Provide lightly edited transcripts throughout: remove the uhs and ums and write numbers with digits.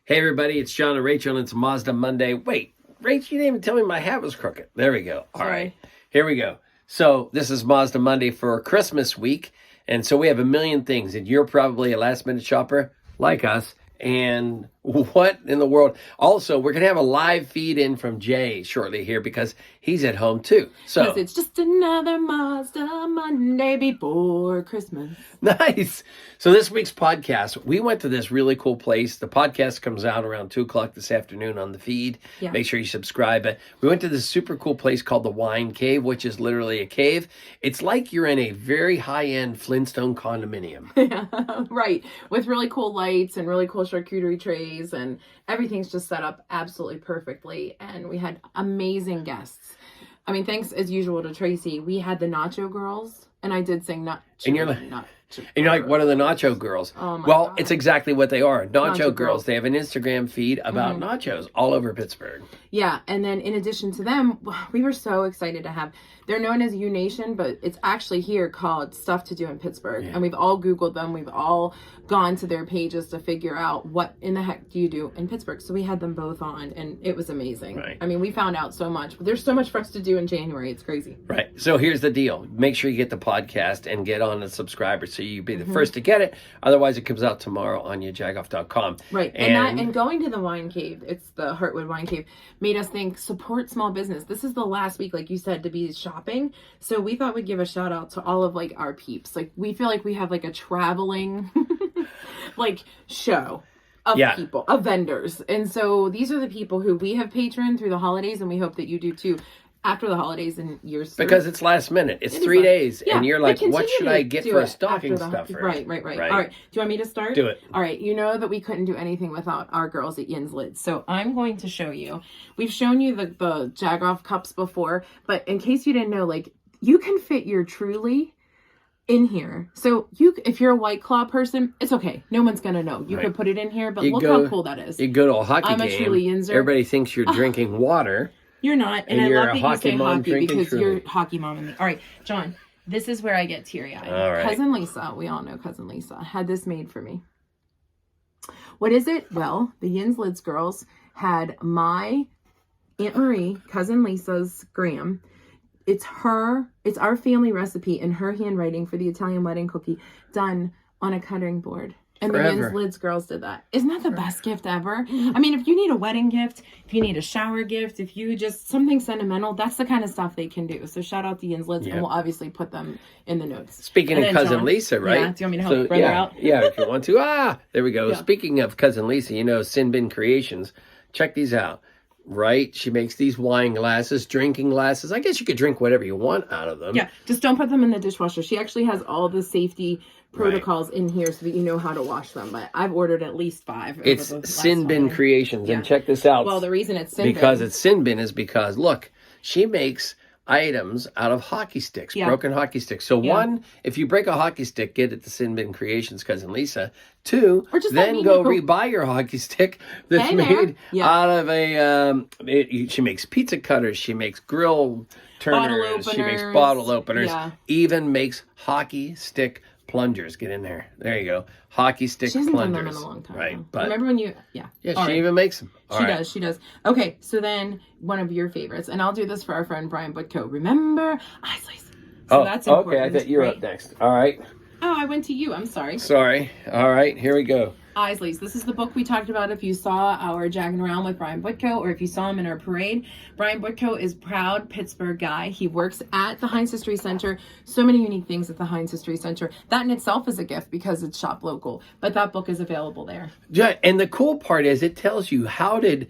Hey everybody, it's John and Rachel, and it's Mazda Monday. Wait, Rachel, you didn't even tell me my hat was crooked. There we go. All right, here we go. So this is Mazda Monday for Christmas week, and so we have a million things, and you're probably a last-minute shopper like us. And what in the world? Also, we're going to have a live feed in from Jay shortly here because he's at home too. So because it's just another Mazda Monday before Christmas. Nice. So this week's podcast, we went to this really cool place. The podcast comes out around 2 o'clock this afternoon on the feed. Yeah. Make sure you subscribe. But we went to this super cool place called the Wine Cave, which is literally a cave. It's like you're in a very high-end Flintstone condominium. Yeah, right. With really cool lights and really cool charcuterie trays, and everything's just set up absolutely perfectly. And we had amazing guests. I mean, thanks as usual to Tracy. We had the Nacho Girls, and I did sing Nacho. And you're like, what are the Nacho Girls? Oh my God. God. It's exactly what they are. Nacho Girls. They have an Instagram feed about nachos all over Pittsburgh. Yeah, and then in addition to them, we were so excited to have, they're known as U-Nation, but it's actually here called Stuff to Do in Pittsburgh. Yeah. And we've all Googled them. We've all gone to their pages to figure out what in the heck do you do in Pittsburgh. So we had them both on, and it was amazing. Right. I mean, we found out so much. There's so much for us to do in January. It's crazy. Right. So here's the deal. Make sure you get the podcast and get on as a subscriber so you be the first to get it. Otherwise, it comes out tomorrow on YaJagoff.com. Right. And going to the Wine Cave, it's the Heartwood Wine Cave, made us think support small business. This is the last week, like you said, to be shopping. So we thought we'd give a shout out to all of like our peeps. Like we feel like we have like a traveling like show of people, of vendors. And so these are the people who we have patroned through the holidays, and we hope that you do too. After the holidays and years through. Because it's last minute. It's 3 days. Yeah, and you're like, what should I get for a stocking stuffer? Right. All right. Do you want me to start? Do it. All right. You know that we couldn't do anything without our girls at Yin's Lids. So I'm going to show you. We've shown you the YaJagoff cups before, but in case you didn't know, like, you can fit your Truly in here. So if you're a White Claw person, it's okay. No one's going to know. You could put it in here, but look how cool that is. You go to a hockey game. I'm a Truly Yinzer. Everybody thinks you're drinking water. You're not, and I love that you say hockey because you're hockey mom and me. All right, John, this is where I get teary-eyed. All right. Cousin Lisa, we all know Cousin Lisa, had this made for me. What is it? Well, the Yin's Lids girls had my Aunt Marie, Cousin Lisa's Graham. It's our family recipe in her handwriting for the Italian wedding cookie done on a cutting board. And the Yin's Lids girls did that. Isn't that the best gift ever? I mean, if you need a wedding gift, if you need a shower gift, if you just something sentimental, that's the kind of stuff they can do. So shout out to Yin's Lids, and we'll obviously put them in the notes. Speaking of Cousin Lisa, right? Yeah, do you want me to help brother out? Yeah, if you want to. There we go. Yeah. Speaking of Cousin Lisa, you know, Sin Bin Creations. Check these out. Right? She makes these wine glasses, drinking glasses. I guess you could drink whatever you want out of them. Yeah, just don't put them in the dishwasher. She actually has all the safety protocols in here so that you know how to wash them. But I've ordered at least 5. It's Sin Bin Creations, and check this out. Well, the reason it's Sin Bin. Because it's Sin Bin is because, look, she makes items out of hockey sticks, broken hockey sticks. So one, if you break a hockey stick, get it to Sin Bin Creations, Cousin Lisa. 2, then go rebuy your hockey stick that's made out of a, she makes pizza cutters, she makes grill turners, she makes bottle openers, even makes hockey stick plungers. Get in there. There you go. Hockey stick plungers. She hasn't done them in a long time. Right. But remember when you, she even makes them. She does. Okay, so then one of your favorites, and I'll do this for our friend Brian Butko. Remember Isley's. So that's important. Okay. I thought you were up next. All right. Oh, I went to you. I'm sorry. Sorry. All right. Here we go. Isley's. This is the book we talked about if you saw our Jagging Around with Brian Butko, or if you saw him in our parade. Brian Butko is proud Pittsburgh guy. He works at the Heinz History Center. So many unique things at the Heinz History Center. That in itself is a gift because it's shop local. But that book is available there. Yeah, and the cool part is it tells you how did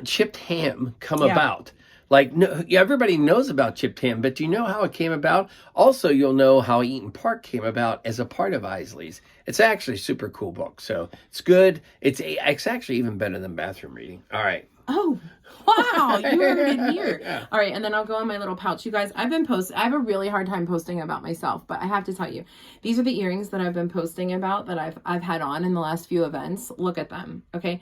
chipped ham come about. Like, no, everybody knows about chipped ham, but do you know how it came about? Also, you'll know how Eaton Park came about as a part of Isley's. It's actually a super cool book, so it's good. It's actually even better than bathroom reading. All right. Oh, wow, you heard it here. All right, and then I'll go in my little pouch. You guys, I have a really hard time posting about myself, but I have to tell you, these are the earrings that I've been posting about that I've had on in the last few events. Look at them, okay?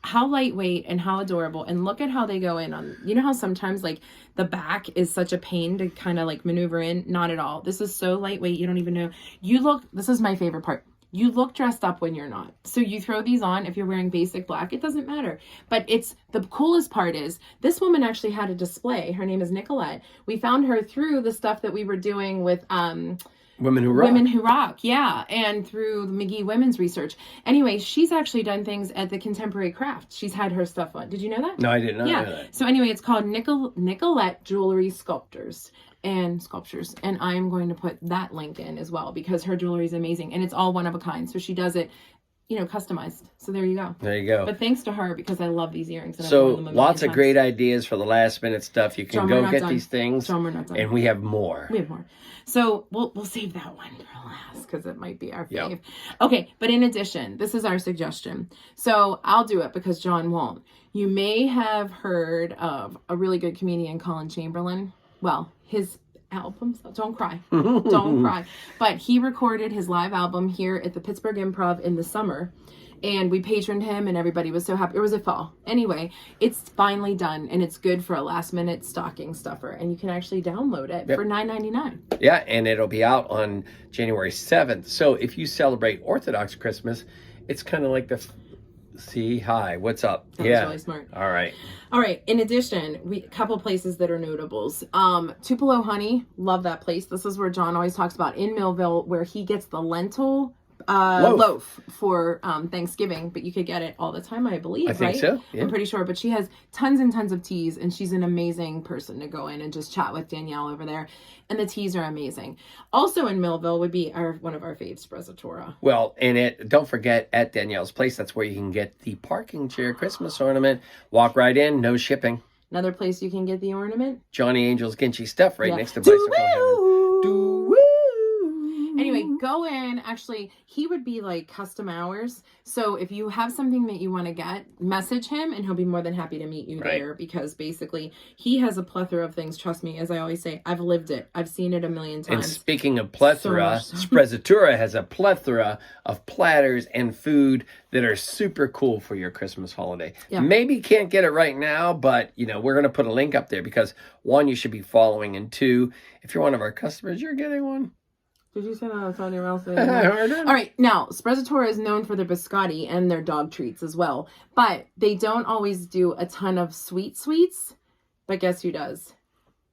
How lightweight and how adorable, and look at how they go in on, you know how sometimes like the back is such a pain to kind of like maneuver in? Not at all. This is so lightweight, you don't even know. This is my favorite part. You look dressed up when you're not. So you throw these on. If you're wearing basic black, it doesn't matter. But it's the coolest part is this woman actually had a display. Her name is Nicolette. We found her through the stuff that we were doing with Women Who Rock. Women Who Rock, yeah. And through the McGee Women's Research. Anyway, she's actually done things at the Contemporary Craft. She's had her stuff on. Did you know that? No, I did not know that. So anyway, it's called Nicolette Jewelry Sculptures. And I'm going to put that link in as well because her jewelry is amazing and it's all one of a kind. So she does it, customized. So there you go. There you go. But thanks to her because I love these earrings. And So lots of great ideas for the last minute stuff. You can go get these things. John, we're not done. And we have more. So we'll save that one for last because it might be our fave. Yep. Okay, but in addition, this is our suggestion. So I'll do it because John won't. You may have heard of a really good comedian, Colin Chamberlain. Well, his albums, don't cry. Don't cry. But he recorded his live album here at the Pittsburgh Improv in the summer. And we patroned him and everybody was so happy. It was a fall. Anyway, it's finally done and it's good for a last minute stocking stuffer. And you can actually download it for $9.99. Yeah, and it'll be out on January 7th. So if you celebrate Orthodox Christmas, it's kind of like the... See, hi, what's up? That was really smart. All right. In addition, a couple places that are notables. Tupelo Honey, love that place. This is where John always talks about in Millville, where he gets the lentil loaf for Thanksgiving, but you could get it all the time, I believe. I think so. Yeah. I'm pretty sure. But she has tons and tons of teas, and she's an amazing person to go in and just chat with Danielle over there. And the teas are amazing. Also in Millville would be one of our faves, Sprezzatura. Well, and don't forget at Danielle's place, that's where you can get the parking chair Christmas ornament. Walk right in, no shipping. Another place you can get the ornament? Johnny Angel's Ginchy stuff right next to Bicycle Heaven. Anyway, go in. Actually, he would be like custom hours. So if you have something that you want to get, message him and he'll be more than happy to meet you there because basically he has a plethora of things. Trust me, as I always say, I've lived it. I've seen it a million times. And speaking of plethora, Sprezzatura has a plethora of platters and food that are super cool for your Christmas holiday. Yeah. Maybe can't get it right now, but we're going to put a link up there because one, you should be following, and two, if you're one of our customers, you're getting one. Did you say that on somebody else? All right. Now, Sprezzatura is known for their biscotti and their dog treats as well. But they don't always do a ton of sweets. But guess who does?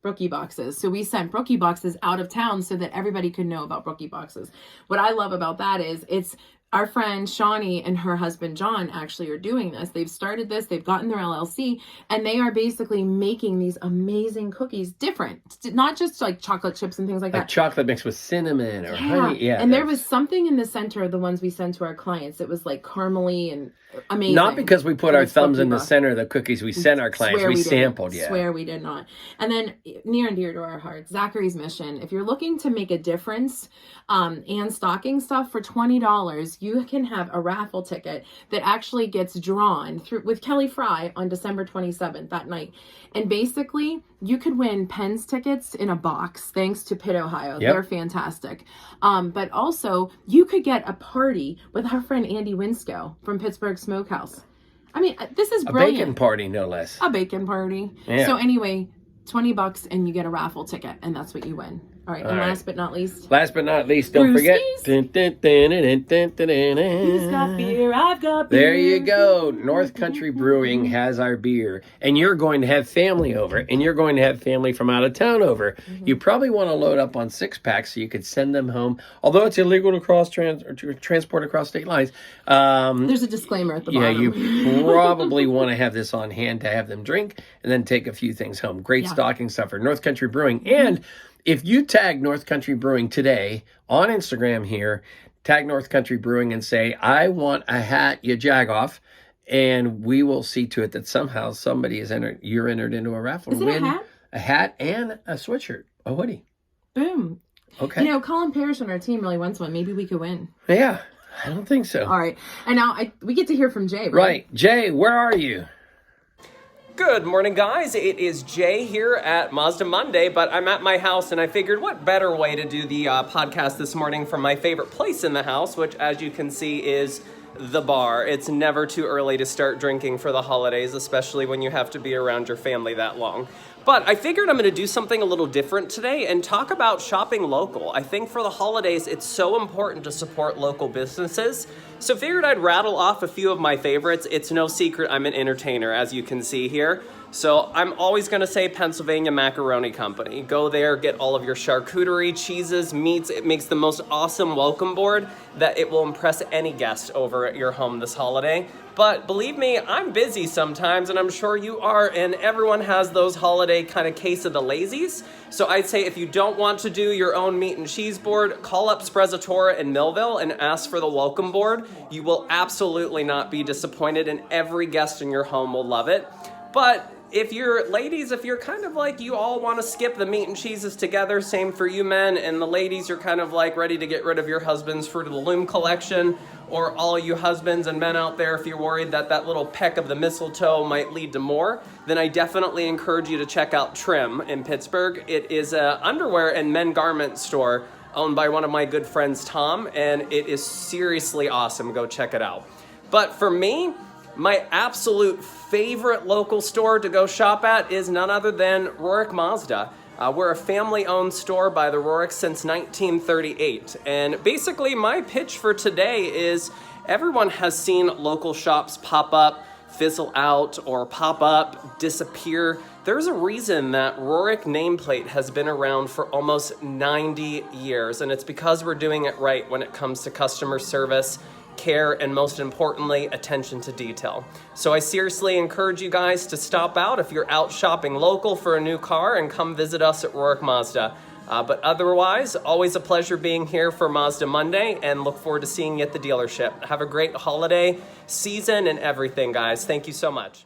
Brookie Boxes. So we sent Brookie Boxes out of town so that everybody could know about Brookie Boxes. What I love about that is it's our friend Shawnee and her husband John actually are doing this. They've started this. They've gotten their LLC, and they are basically making these amazing cookies different. Not just like chocolate chips and things like that. Chocolate mixed with cinnamon or honey. Yeah. And there was something in the center of the ones we sent to our clients. It was like caramely and amazing. Not because we put our thumbs in the center of the cookies we sent our clients. We sampled, Swear we did not. And then near and dear to our hearts, Zachary's Mission. If you're looking to make a difference and stocking stuff for $20, you can have a raffle ticket that actually gets drawn through with Kelly Fry on December 27th that night. And basically, you could win Penn's tickets in a box, thanks to Pitt, Ohio. Yep. They're fantastic. But also, you could get a party with our friend Andy Winscoe from Pittsburgh Smokehouse. I mean, this is brilliant. A bacon party, no less. A bacon party. Yeah. So anyway, $20 and you get a raffle ticket, and that's what you win. All right, and last but not least. Last but not least, don't forget. Who's got beer? I've got beer. There you go. North Country Brewing has our beer. And you're going to have family over. And you're going to have family from out of town over. Mm-hmm. You probably want to load up on 6-packs so you could send them home. Although it's illegal to transport across state lines. There's a disclaimer at the bottom. Yeah, you probably want to have this on hand to have them drink and then take a few things home. Great stocking stuffer. North Country Brewing. Mm-hmm. And if you tag North Country Brewing today on Instagram here, tag North Country Brewing and say, I want a hat, YaJagoff, and we will see to it that somehow somebody is you're entered into a raffle. Is it a hat? A hat and a sweatshirt, a hoodie. Boom. Okay. Colin Parrish on our team really wants one. Maybe we could win. Yeah, I don't think so. All right. And now we get to hear from Jay, right? Right. Jay, where are you? Good morning, guys. It is Jay here at Mazda Monday, but I'm at my house, and I figured what better way to do the podcast this morning from my favorite place in the house, which, as you can see, is the bar. It's never too early to start drinking for the holidays, especially when you have to be around your family that long. But I figured I'm going to do something a little different today and talk about shopping local. I think for the holidays, it's so important to support local businesses. So figured I'd rattle off a few of my favorites. It's no secret I'm an entertainer, as you can see here. So I'm always going to say Pennsylvania Macaroni Company. Go there, get all of your charcuterie, cheeses, meats. It makes the most awesome welcome board that it will impress any guest over at your home this holiday. But believe me, I'm busy sometimes, and I'm sure you are, and everyone has those holiday kind of case of the lazies. So I'd say if you don't want to do your own meat and cheese board, call up Sprezzatura in Millville and ask for the welcome board. You will absolutely not be disappointed, and every guest in your home will love it. But if you're ladies, if you're kind of like you all want to skip the meat and cheeses together, same for you men, and the ladies are kind of like ready to get rid of your husband's Fruit of the Loom collection, or all you husbands and men out there, if you're worried that that little peck of the mistletoe might lead to more, then I definitely encourage you to check out Trim in Pittsburgh. It is an underwear and men garment store owned by one of my good friends, Tom, and it is seriously awesome. Go check it out. But for me, my absolute favorite local store to go shop at is none other than Rohrich Mazda. We're a family-owned store by the Rohrich since 1938. And basically, my pitch for today is everyone has seen local shops pop up, fizzle out, or pop up, disappear. There's a reason that Rohrich nameplate has been around for almost 90 years, and it's because we're doing it right when it comes to customer service, care, and most importantly, attention to detail. So I seriously encourage you guys to stop out if you're out shopping local for a new car and come visit us at Rohrich Mazda. But otherwise, always a pleasure being here for Mazda Monday, and look forward to seeing you at the dealership. Have a great holiday season and everything, guys. Thank you so much.